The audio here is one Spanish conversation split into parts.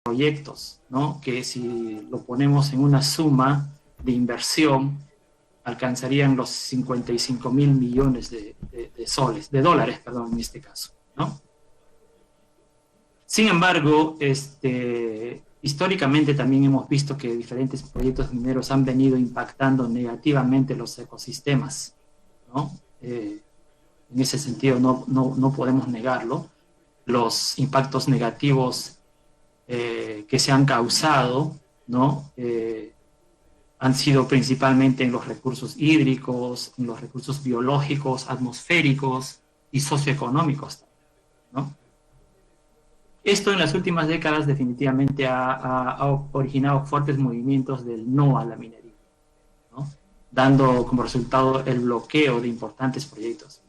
proyectos, ¿no? Que si lo ponemos en una suma de inversión, alcanzarían los 55.000 millones de dólares, perdón, en este caso, ¿no? Sin embargo, históricamente también hemos visto que diferentes proyectos mineros han venido impactando negativamente los ecosistemas, ¿no? En ese sentido no podemos negarlo. Los impactos negativos que se han causado, ¿no? Han sido principalmente en los recursos hídricos, en los recursos biológicos, atmosféricos y socioeconómicos, ¿no? Esto en las últimas décadas definitivamente ha originado fuertes movimientos del no a la minería, ¿no? Dando como resultado el bloqueo de importantes proyectos.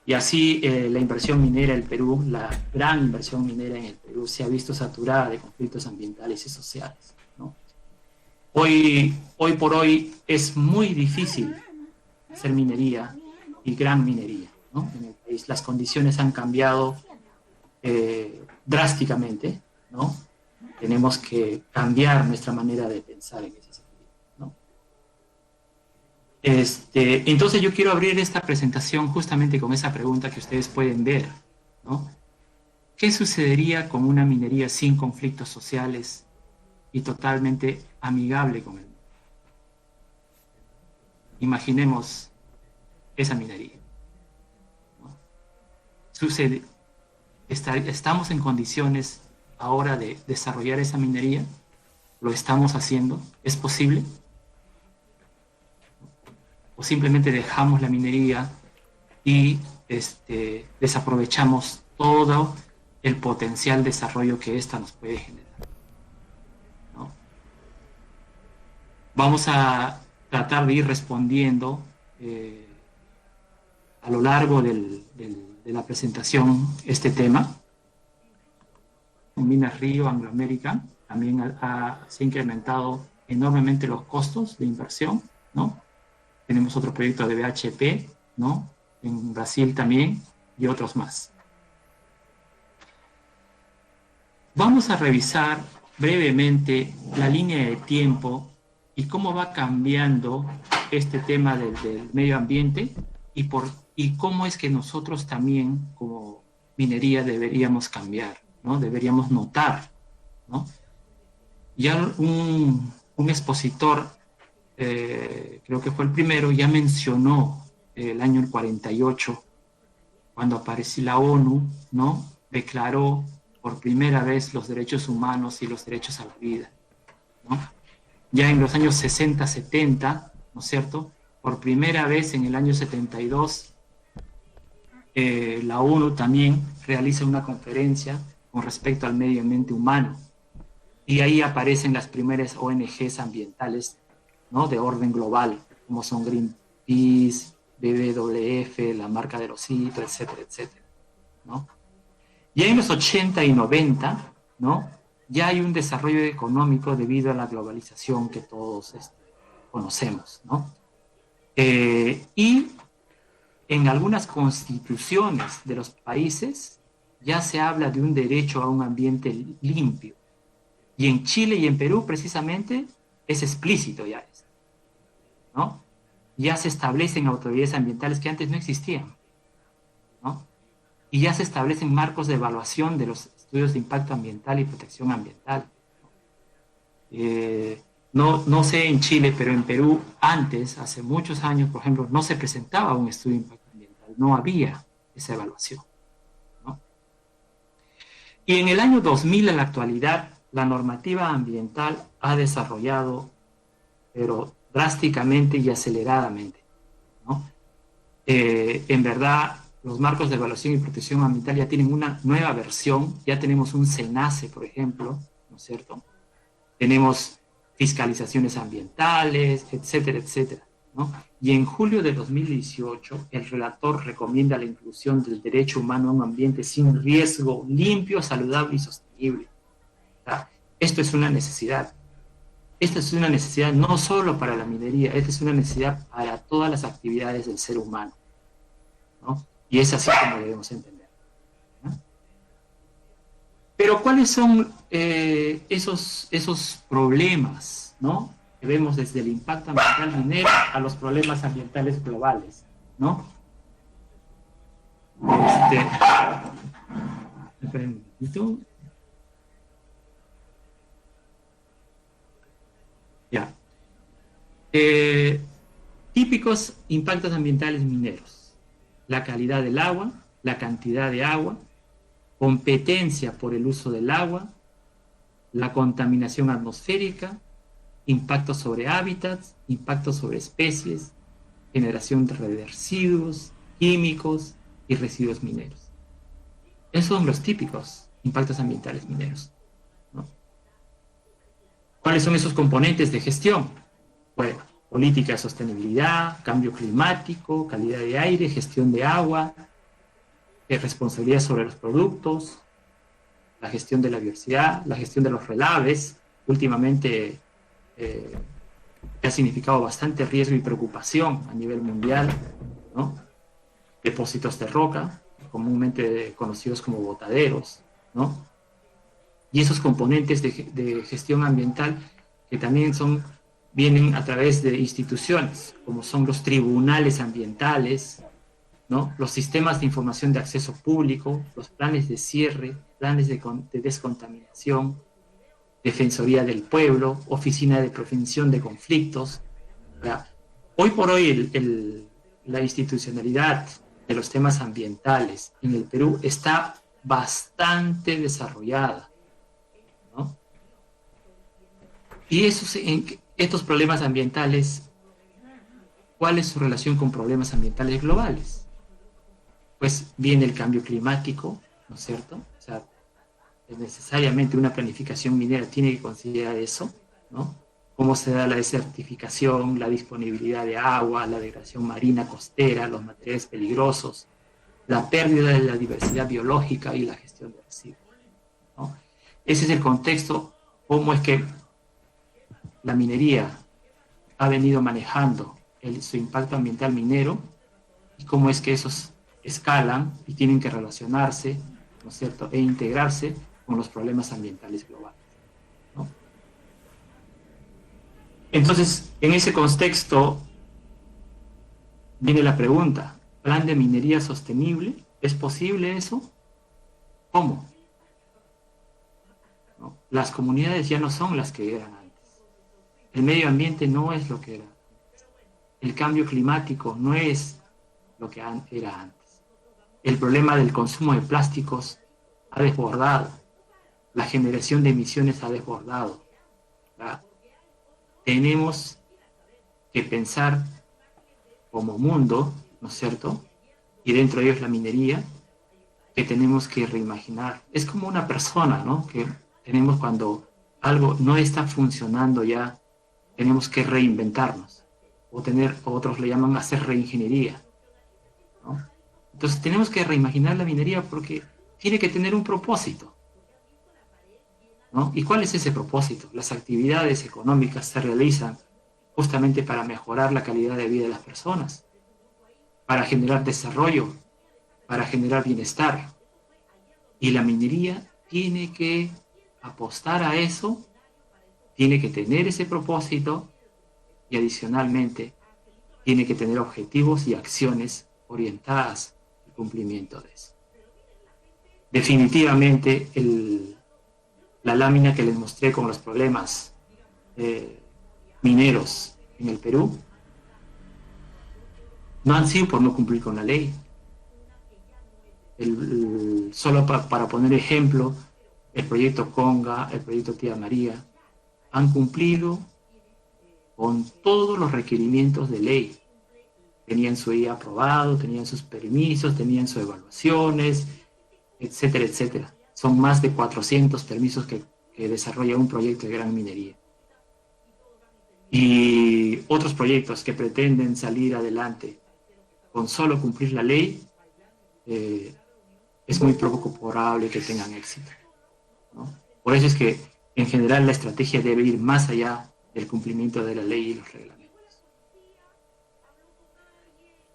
Y así la inversión minera en el Perú, la gran inversión minera en el Perú, se ha visto saturada de conflictos ambientales y sociales, ¿no? Hoy por hoy es muy difícil hacer minería y gran minería, ¿no? En el país las condiciones han cambiado drásticamente, ¿no? Tenemos que cambiar nuestra manera de pensar en ese sentido, ¿no? Entonces yo quiero abrir esta presentación justamente con esa pregunta que ustedes pueden ver, ¿no? ¿Qué sucedería con una minería sin conflictos sociales y totalmente amigable con el mundo? Imaginemos esa minería, ¿no? ¿Estamos en condiciones ahora de desarrollar esa minería? ¿Lo estamos haciendo? ¿Es posible? ¿O simplemente dejamos la minería y desaprovechamos todo el potencial desarrollo que ésta nos puede generar, ¿no? Vamos a tratar de ir respondiendo a lo largo de la presentación este tema. En Minas Río, Anglo American, también se ha incrementado enormemente los costos de inversión, ¿no? Tenemos otro proyecto de BHP, ¿no? En Brasil también, y otros más. Vamos a revisar brevemente la línea de tiempo y cómo va cambiando este tema del medio ambiente y cómo es que nosotros también, como minería, deberíamos cambiar, ¿no? Deberíamos notar, ¿no? Ya un expositor, creo que fue el primero, ya mencionó el año 48, cuando apareció la ONU, ¿no? Declaró por primera vez los derechos humanos y los derechos a la vida, ¿no? Ya en los años 60, 70, ¿no es cierto? Por primera vez en el año 72, la ONU también realiza una conferencia con respecto al medio ambiente humano. Y ahí aparecen las primeras ONGs ambientales, ¿no? De orden global, como son Greenpeace, WWF, la marca del osito, etcétera, etcétera, ¿no? Ya en los 80 y 90, ¿no? Ya hay un desarrollo económico debido a la globalización que todos conocemos, ¿no? Y en algunas constituciones de los países ya se habla de un derecho a un ambiente limpio. Y en Chile y en Perú, precisamente, es explícito ya esto, ¿no? Ya se establecen autoridades ambientales que antes no existían, ¿no? Y ya se establecen marcos de evaluación de los estudios de impacto ambiental y protección ambiental. No sé en Chile, pero en Perú antes, hace muchos años, por ejemplo, no se presentaba un estudio de impacto ambiental, no había esa evaluación, ¿no? Y en el año 2000, en la actualidad, la normativa ambiental ha desarrollado, pero drásticamente y aceleradamente, ¿no? En verdad, los marcos de evaluación y protección ambiental ya tienen una nueva versión, ya tenemos un SENACE, por ejemplo, ¿no es cierto? Tenemos fiscalizaciones ambientales, etcétera, etcétera, ¿no? Y en julio de 2018, el relator recomienda la inclusión del derecho humano a un ambiente sin riesgo, limpio, saludable y sostenible. O sea, esto es una necesidad. Esta es una necesidad no solo para la minería, esta es una necesidad para todas las actividades del ser humano, ¿no? Y es así como debemos entender, ¿no? Pero ¿cuáles son esos problemas, ¿no? Que vemos desde el impacto ambiental minero a los problemas ambientales globales, ¿no? Esperen un poquito. Ya. Típicos impactos ambientales mineros. La calidad del agua, la cantidad de agua, competencia por el uso del agua, la contaminación atmosférica, impactos sobre hábitats, impactos sobre especies, generación de residuos químicos y residuos mineros. Esos son los típicos impactos ambientales mineros, ¿no? ¿Cuáles son esos componentes de gestión? Bueno, política de sostenibilidad, cambio climático, calidad de aire, gestión de agua, responsabilidad sobre los productos, la gestión de la biodiversidad, la gestión de los relaves. Últimamente ha significado bastante riesgo y preocupación a nivel mundial, ¿no? Depósitos de roca, comúnmente conocidos como botaderos, ¿no? Y esos componentes de gestión ambiental que también vienen a través de instituciones, como son los tribunales ambientales, ¿no? Los sistemas de información de acceso público, los planes de cierre, planes de descontaminación, Defensoría del Pueblo, Oficina de Prevención de Conflictos. ¿Verdad? Hoy por hoy la institucionalidad de los temas ambientales en el Perú está bastante desarrollada, ¿no? Y estos problemas ambientales, ¿cuál es su relación con problemas ambientales globales? Pues viene el cambio climático, ¿no es cierto? O sea, necesariamente una planificación minera tiene que considerar eso, ¿no? Cómo se da la desertificación, la disponibilidad de agua, la degradación marina costera, los materiales peligrosos, la pérdida de la diversidad biológica y la gestión de residuos, ¿no? Ese es el contexto, cómo es que la minería ha venido manejando su impacto ambiental minero y cómo es que esos escalan y tienen que relacionarse, ¿no es cierto?, e integrarse con los problemas ambientales globales, ¿no? Entonces, en ese contexto viene la pregunta, ¿plan de minería sostenible? ¿Es posible eso? ¿Cómo? ¿No? Las comunidades ya no son las que eran antes. El medio ambiente no es lo que era antes. El cambio climático no es lo que era antes. El problema del consumo de plásticos ha desbordado. La generación de emisiones ha desbordado, ¿verdad? Tenemos que pensar como mundo, ¿no es cierto? Y dentro de ellos la minería, que tenemos que reimaginar. Es como una persona, ¿no? Que tenemos cuando algo no está funcionando ya, tenemos que reinventarnos. Otros le llaman hacer reingeniería, ¿no? Entonces tenemos que reimaginar la minería porque tiene que tener un propósito, ¿no? ¿Y cuál es ese propósito? Las actividades económicas se realizan justamente para mejorar la calidad de vida de las personas, para generar desarrollo, para generar bienestar. Y la minería tiene que apostar a eso, tiene que tener ese propósito y adicionalmente tiene que tener objetivos y acciones orientadas al cumplimiento de eso. Definitivamente la lámina que les mostré con los problemas mineros en el Perú no han sido por no cumplir con la ley. Solo para poner ejemplo, el proyecto Conga, el proyecto Tía María, han cumplido con todos los requerimientos de ley. Tenían su IA aprobado, tenían sus permisos, tenían sus evaluaciones, etcétera, etcétera. Son más de 400 permisos que desarrolla un proyecto de gran minería. Y otros proyectos que pretenden salir adelante con solo cumplir la ley, es muy poco probable que tengan éxito, ¿no? Por eso es que en general la estrategia debe ir más allá del cumplimiento de la ley y los reglamentos.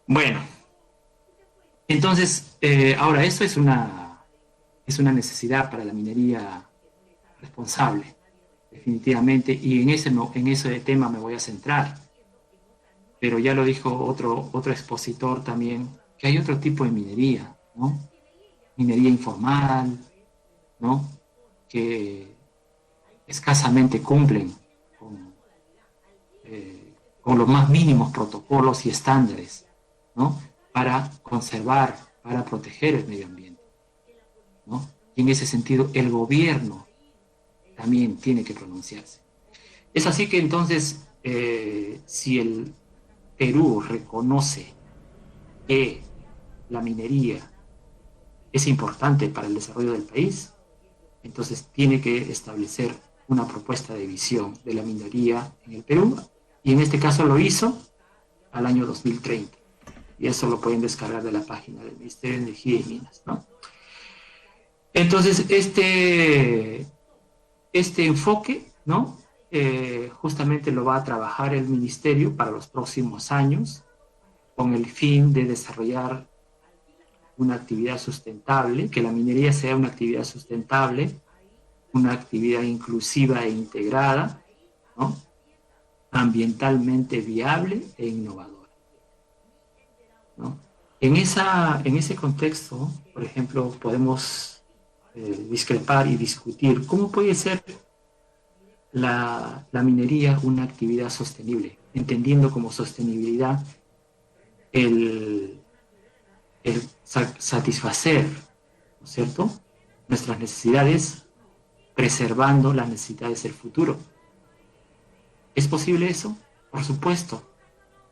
Bueno, entonces, ahora esto es una es una necesidad para la minería responsable, definitivamente, y en ese tema me voy a centrar. Pero ya lo dijo otro expositor también, que hay otro tipo de minería, ¿no? Minería informal, ¿no? Que escasamente cumplen con, con los más mínimos protocolos y estándares, ¿no? Para conservar, para proteger el medio ambiente, ¿no? Y en ese sentido, el gobierno también tiene que pronunciarse. Es así que entonces, si el Perú reconoce que la minería es importante para el desarrollo del país, entonces tiene que establecer una propuesta de visión de la minería en el Perú, y en este caso lo hizo al año 2030. Y eso lo pueden descargar de la página del Ministerio de Energía y Minas, ¿no? Entonces, este enfoque, ¿no? Justamente lo va a trabajar el Ministerio para los próximos años con el fin de desarrollar una actividad sustentable, que la minería sea una actividad sustentable, una actividad inclusiva e integrada, ¿no? Ambientalmente viable e innovadora, ¿no? En ese contexto, por ejemplo, podemos discrepar y discutir cómo puede ser la minería una actividad sostenible, entendiendo como sostenibilidad el, el satisfacer, ¿no es cierto?, nuestras necesidades, preservando las necesidades del futuro. ¿Es posible eso? Por supuesto,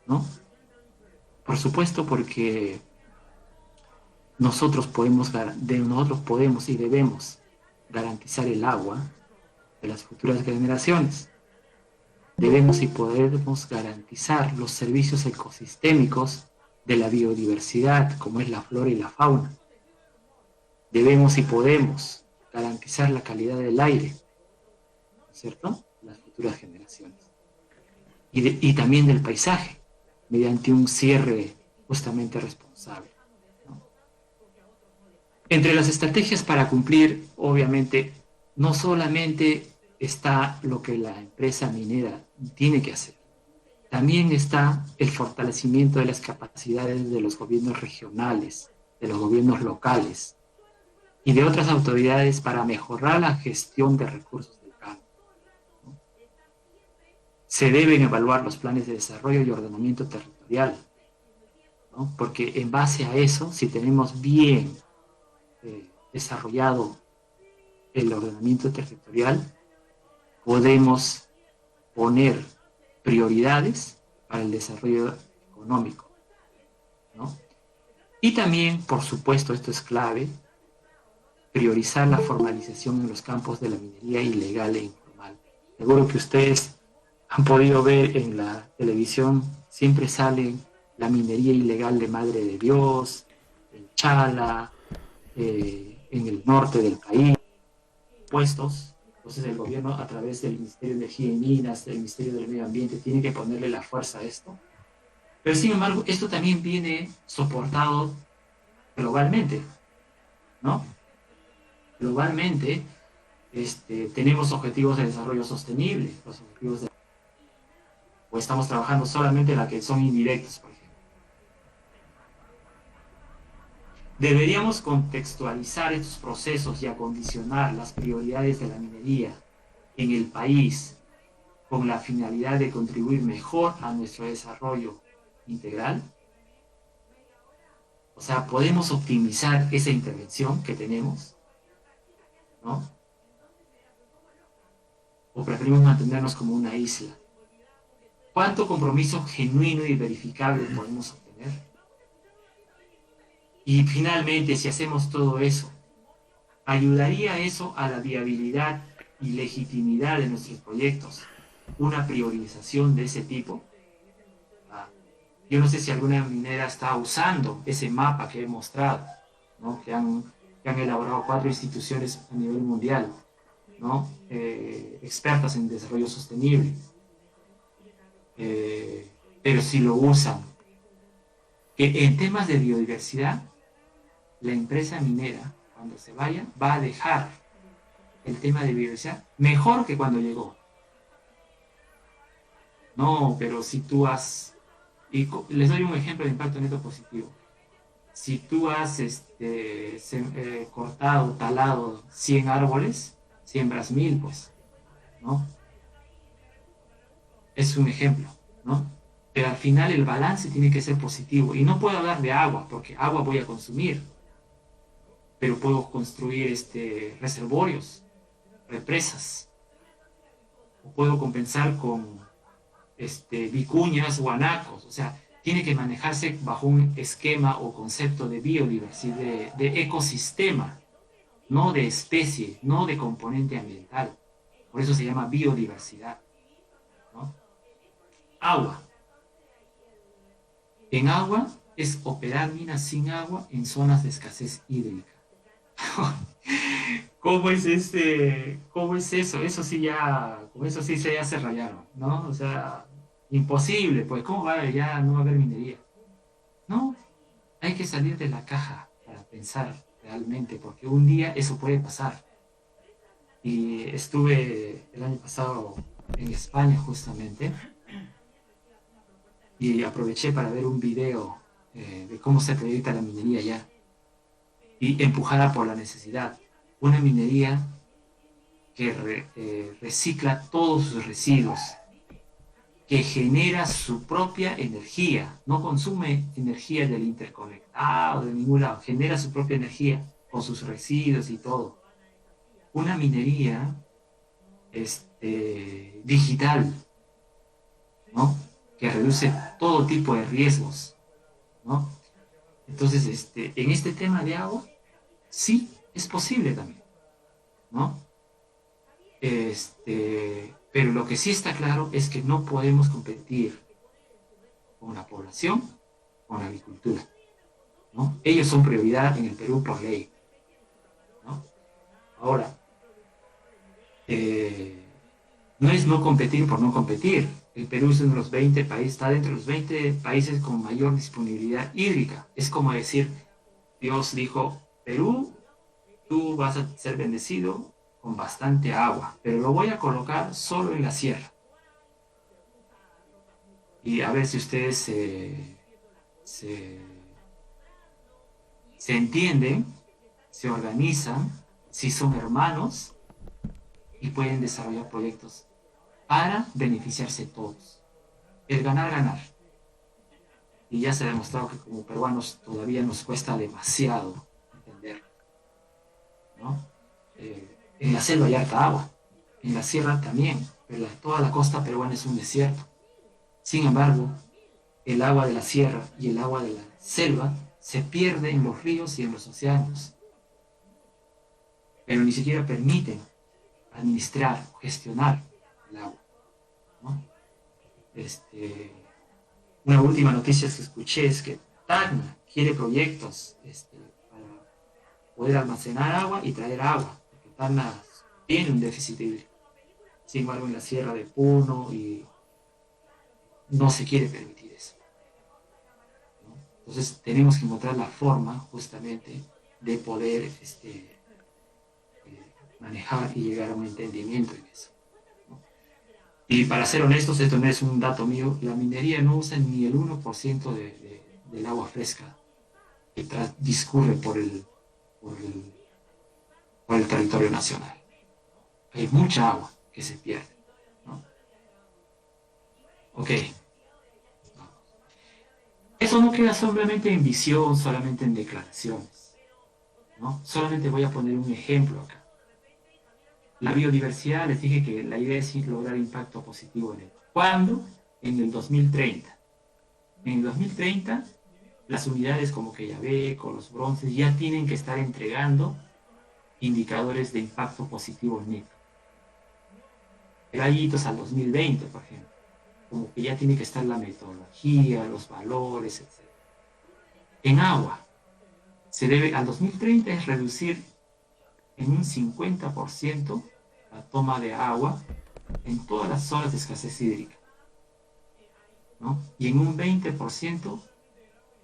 ¿no? Por supuesto, porque nosotros podemos y debemos garantizar el agua de las futuras generaciones. Debemos y podemos garantizar los servicios ecosistémicos de la biodiversidad, como es la flora y la fauna. Debemos y podemos garantizar la calidad del aire, ¿no es cierto?, las futuras generaciones. Y también del paisaje, mediante un cierre justamente responsable, ¿no? Entre las estrategias para cumplir, obviamente, no solamente está lo que la empresa minera tiene que hacer, también está el fortalecimiento de las capacidades de los gobiernos regionales, de los gobiernos locales y de otras autoridades para mejorar la gestión de recursos del campo, ¿no? Se deben evaluar los planes de desarrollo y ordenamiento territorial, ¿no? Porque en base a eso, si tenemos bien desarrollado el ordenamiento territorial, podemos poner prioridades para el desarrollo económico, ¿no? Y también, por supuesto, esto es clave, priorizar la formalización en los campos de la minería ilegal e informal. Seguro que ustedes han podido ver en la televisión, siempre sale la minería ilegal de Madre de Dios, en Chala, en el norte del país, puestos. Entonces el gobierno, a través del Ministerio de Energía y Minas, del Ministerio del Medio Ambiente, tiene que ponerle la fuerza a esto. Pero sin embargo, esto también viene soportado globalmente, ¿no? Globalmente tenemos objetivos de desarrollo sostenible, los objetivos de, o estamos trabajando solamente en la que son indirectos, por ejemplo. Deberíamos contextualizar estos procesos y acondicionar las prioridades de la minería en el país con la finalidad de contribuir mejor a nuestro desarrollo integral. O sea, podemos optimizar esa intervención que tenemos, ¿no? O preferimos mantenernos como una isla. ¿Cuánto compromiso genuino y verificable podemos obtener? Y finalmente, si hacemos todo eso, ¿ayudaría eso a la viabilidad y legitimidad de nuestros proyectos? ¿Una priorización de ese tipo? Yo no sé si alguna minera está usando ese mapa que he mostrado, ¿no? que han elaborado 4 instituciones a nivel mundial, ¿no? Expertas en desarrollo sostenible. Pero si lo usan, que en temas de biodiversidad, la empresa minera, cuando se vaya, va a dejar el tema de biodiversidad mejor que cuando llegó. No, pero si tú has, y les doy un ejemplo de impacto neto positivo. Si tú has cortado, talado 100 árboles, siembras 1000, pues, ¿no? Es un ejemplo, ¿no? Pero al final el balance tiene que ser positivo. Y no puedo hablar de agua, porque agua voy a consumir, pero puedo construir reservorios, represas, o puedo compensar con vicuñas, guanacos, o sea, tiene que manejarse bajo un esquema o concepto de biodiversidad, de ecosistema, no de especie, no de componente ambiental. Por eso se llama biodiversidad, ¿no? Agua. En agua es operar minas sin agua en zonas de escasez hídrica. ¿Cómo es eso? Eso sí ya, con eso sí se ya se rayaron, ¿no? O sea, imposible, pues, ¿cómo va? Ya no va a haber minería. No, hay que salir de la caja para pensar realmente, porque un día eso puede pasar. Y estuve el año pasado en España justamente y aproveché para ver un video de cómo se proyecta la minería allá y empujada por la necesidad. Una minería que recicla todos sus residuos, que genera su propia energía, no consume energía del interconectado, de ningún lado, genera su propia energía con sus residuos y todo. Una minería digital, ¿no? Que reduce todo tipo de riesgos, ¿no? Entonces, en este tema de agua, sí, es posible también, ¿no? Pero lo que sí está claro es que no podemos competir con la población, con la agricultura, ¿no? Ellos son prioridad en el Perú por ley, ¿no? Ahora, no es no competir por no competir. El Perú es uno de los 20 países, está dentro de los 20 países con mayor disponibilidad hídrica. Es como decir, Dios dijo, Perú, tú vas a ser bendecido con bastante agua, pero lo voy a colocar solo en la sierra. Y a ver si ustedes se entienden, se organizan, si son hermanos y pueden desarrollar proyectos para beneficiarse todos. El ganar, ganar. Y ya se ha demostrado que como peruanos todavía nos cuesta demasiado entender, ¿no? En la selva hay harta agua, en la sierra también, pero toda la costa peruana es un desierto. Sin embargo, el agua de la sierra y el agua de la selva se pierde en los ríos y en los océanos, pero ni siquiera permiten administrar o gestionar el agua, ¿no? Una última noticia que escuché es que Tacna quiere proyectos para poder almacenar agua y traer agua, porque Tacna tiene un déficit hídrico. Sin embargo, en la sierra de Puno y no se quiere permitir eso, ¿no? Entonces tenemos que encontrar la forma justamente de poder manejar y llegar a un entendimiento en eso, ¿no? Y para ser honestos, esto no es un dato mío, la minería no usa ni el 1% del agua fresca que discurre por el, por el territorio nacional. Hay mucha agua que se pierde, ¿no? Ok. Eso no queda solamente en visión, solamente en declaraciones, ¿no? Solamente voy a poner un ejemplo acá. La biodiversidad, les dije que la idea es lograr impacto positivo en él. ¿Cuándo? En el 2030. En el 2030, las unidades como Quellaveco, los bronces, ya tienen que estar entregando indicadores de impacto positivo neto. Gallitos al 2020, por ejemplo. Como que ya tiene que estar la metodología, los valores, etc. En agua, se debe, al 2030 es reducir en un 50% la toma de agua en todas las zonas de escasez hídrica, ¿no? Y en un 20%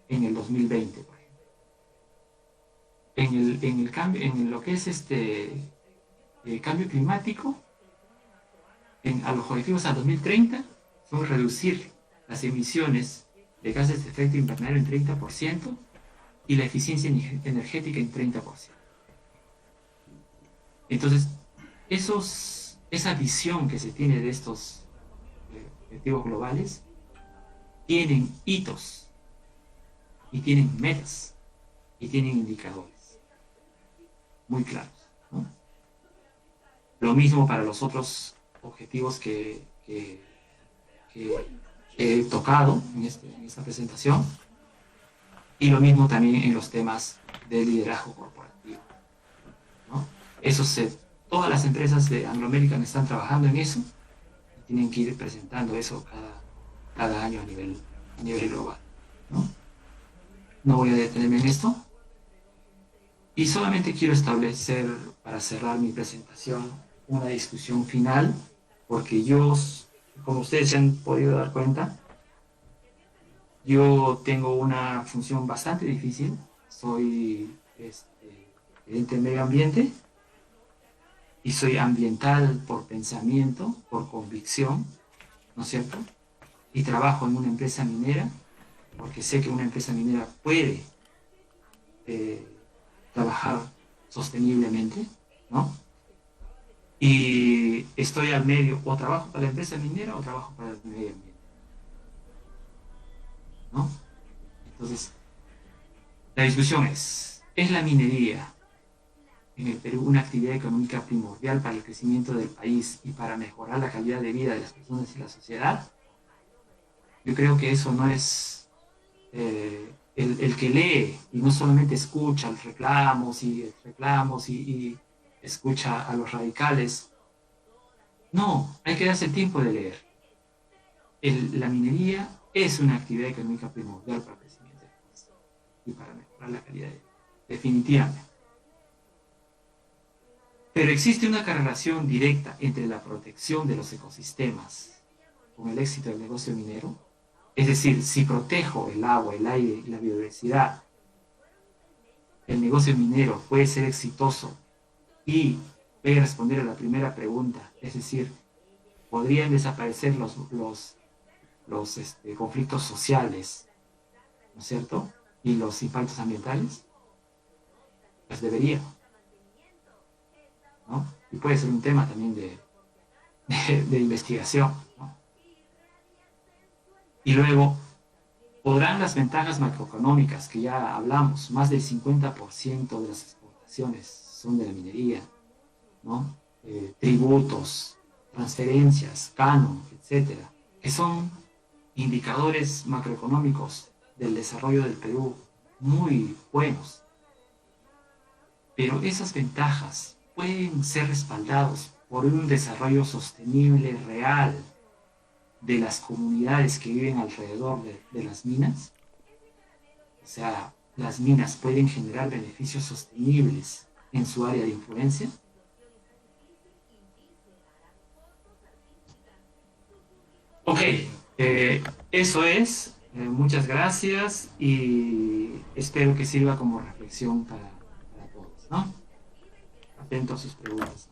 en el 2020, por ejemplo. en el cambio, en lo que es cambio climático, a los objetivos a 2030 son reducir las emisiones de gases de efecto invernadero en 30% y la eficiencia energética en 30%. Entonces, esa visión que se tiene de estos objetivos globales tienen hitos y tienen metas y tienen indicadores muy claros, ¿no? Lo mismo para los otros objetivos que he tocado en esta presentación, y lo mismo también en los temas de liderazgo corporativo, ¿no? Todas las empresas de Anglo American están trabajando en eso y tienen que ir presentando eso cada año a nivel global, ¿no? No voy a detenerme en esto y solamente quiero establecer, para cerrar mi presentación, una discusión final, porque yo, como ustedes se han podido dar cuenta, yo tengo una función bastante difícil. Soy gerente de medio ambiente y soy ambiental por pensamiento, por convicción, ¿no es cierto? Y trabajo en una empresa minera, porque sé que una empresa minera puede trabajar sosteniblemente, ¿no? Y estoy al medio, o trabajo para la empresa minera o trabajo para el medio ambiente, ¿no? Entonces, la discusión ¿es la minería en el Perú una actividad económica primordial para el crecimiento del país y para mejorar la calidad de vida de las personas y la sociedad? Yo creo que eso no es el que lee y no solamente escucha los reclamos y escucha a los radicales. No, hay que darse el tiempo de leer. La minería es una actividad económica primordial para el crecimiento del país y para mejorar la calidad de vida, definitivamente. Pero existe una correlación directa entre la protección de los ecosistemas con el éxito del negocio minero. Es decir, si protejo el agua, el aire y la biodiversidad, el negocio minero puede ser exitoso y voy a responder a la primera pregunta. Es decir, podrían desaparecer los conflictos sociales, ¿no es cierto? Y los impactos ambientales. Pues debería, ¿no? Y puede ser un tema también de investigación, ¿no? Y luego, podrán las ventajas macroeconómicas que ya hablamos, más del 50% de las exportaciones son de la minería, ¿no? Tributos, transferencias, canon, etcétera, que son indicadores macroeconómicos del desarrollo del Perú muy buenos. Pero esas ventajas pueden ser respaldados por un desarrollo sostenible real de las comunidades que viven alrededor de las minas. O sea, las minas pueden generar beneficios sostenibles en su área de influencia. Ok, eso es. Muchas gracias y espero que sirva como reflexión para todos, ¿no? Atento a sus preguntas.